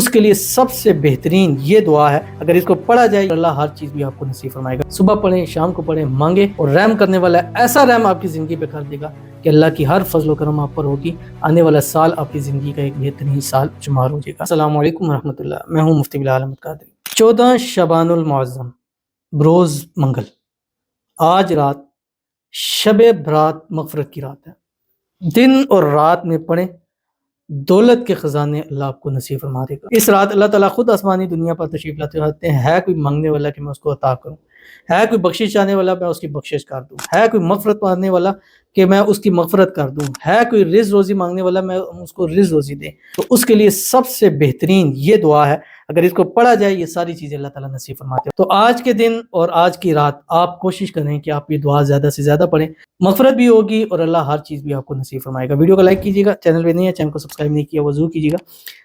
उसके लिए सबसे बेहतरीन ये दुआ है, अगर इसको पढ़ा जाए अल्लाह हर चीज़ भी आपको नसीब फरमाएगा। सुबह पढ़ें, शाम को पढ़ें, मांगे और रहम करने वाला ऐसा रहम आपकी ज़िंदगी पे कर देगा कि अल्लाह की हर फजल करम आप पर होगी। आने वाला साल आपकी ज़िंदगी का एक बेहतरीन साल शुमार हो जाएगा। अस्सलामु अलैकुम रहमतुल्लाह, मैं हूँ मुफ्ती बिलाल अहमद कादरी। 14 शबानुल मुअज़्ज़म बरोज़ मंगल, आज रात शब बरात मग़फ़िरत की रात है। दिन और रात में पढ़ें, दौलत के ख़जाने अल्लाह आपको नसीब फरमा देगा। इस रात अल्लाह ताला खुद आसमानी दुनिया पर तशरीफ़ लाते रहते हैं। है कोई मांगने वाला कि मैं उसको अता करूँ, है कोई बख्शिश चाहने वाला मैं उसकी बख्शिश कर दूँ, है कोई मग़फ़िरत मांगने वाला कि मैं उसकी मग़फ़िरत कर दूँ, है कोई रिज़्क़ रोज़ी मांगने वाला मैं उसको रिज़्क़ रोज़ी दें। तो उसके लिए सबसे बेहतरीन ये दुआ है, अगर इसको पढ़ा जाए ये सारी चीज़ें अल्लाह ताला नसीब फरमाते हैं। तो आज के दिन और आज की रात आप कोशिश करें कि आप ये दुआ ज़्यादा से ज़्यादा पढ़ें, मग़फ़िरत भी होगी और अल्लाह हर चीज़ भी आपको नसीब फरमाएगा। वीडियो को लाइक कीजिएगा, चैनल पे नहीं है, चैनल को सब्सक्राइब नहीं किया वो ज़रूर कीजिएगा,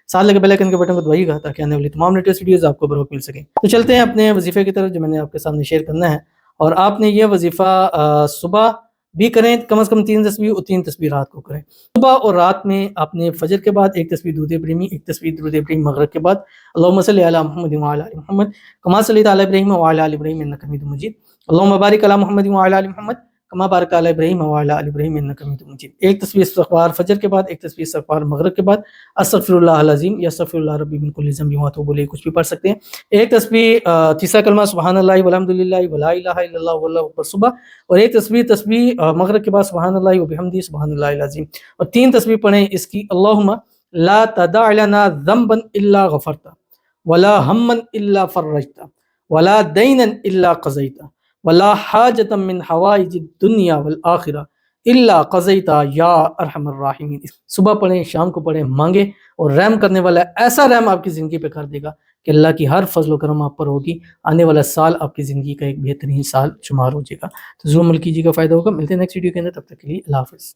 साथ लगे बेल आइकन के बटन को दबाइएगा ताकि आने वाली तमाम लेटेस्ट वीडियोज़ आपको बरोक़ मिल सकें। तो चलते हैं अपने वजीफ़े की तरफ जो मैंने आपके सामने शेयर करना है। और आपने ये वजीफ़ा सुबह भी करें, कम से कम 3 तस्बीह और 3 तस्बीह रात को करें। सुबह और रात में आपने फजर के बाद 1 तस्बीह दुरूद इब्राहिमी, 1 तस्बीह दुरूद इब्राहिमी मगरिब के बाद अल्लाहुम्मा सल्लि अला मुहम्मद व अला आलि मुहम्मद कमा सल्लैता अला इब्राहीम व अला आलि इब्राहीम इन्नका हमीदुम मजीद, अल्लाहुम्मा बारिक अला मुहम्मद व अला आलि मुहम्मद कमा बारकता अला इब्राहीम व अला आलि इब्राहीम इन्नका हमीदुम मजीद। 1 तस्बीह इस्तिग़फ़ार फजर के बाद, 1 तस्बीह इस्तिग़फ़ार मगरिब के बाद, अस्तग़फ़िरुल्लाहल अज़ीम या अस्तग़फ़िरुल्लाह रब्बी मिन कुल्लि ज़ंबिन व अतूबु इलैह कुछ भी पढ़ सकते हैं। 1 तस्बीह तीसरा कलमा सुब्हानल्लाहि वल्हम्दुलिल्लाहि व ला इलाहा इल्लल्लाह वल्लाहु अकबर सुबह, और 1 तस्बीह मगरिब के बाद सुब्हानल्लाहि व बिहम्दिही सुब्हानल्लाहिल अज़ीम, और 3 तस्बीह पढ़ें इसकी अल्लाहुम्मा ला तदा लना ज़ंबन इल्ला गफ़रता वला हम्मन इल्ला फ़र्रजता वला दैनन इल्ला क़ज़ैता वला हाजतम मिन हवाइजिद दुनिया वल आखिरा इल्ला क़ज़ैता या अरहमर राहिमीन। सुबह पढ़ें, शाम को पढ़ें, मांगे और रहम करने वाला ऐसा रहम आपकी ज़िंदगी पे कर देगा कि अल्लाह की हर फजल करम आप पर होगी। आने वाला साल आपकी ज़िंदगी का एक बेहतरीन साल शुमार हो जाएगा। तो ज़रूर अमल कीजिएगा, फ़ायदा होगा। मिलते हैं नेक्स्ट वीडियो के अंदर, तब तक के लिए अल्लाह हाफ़िज़।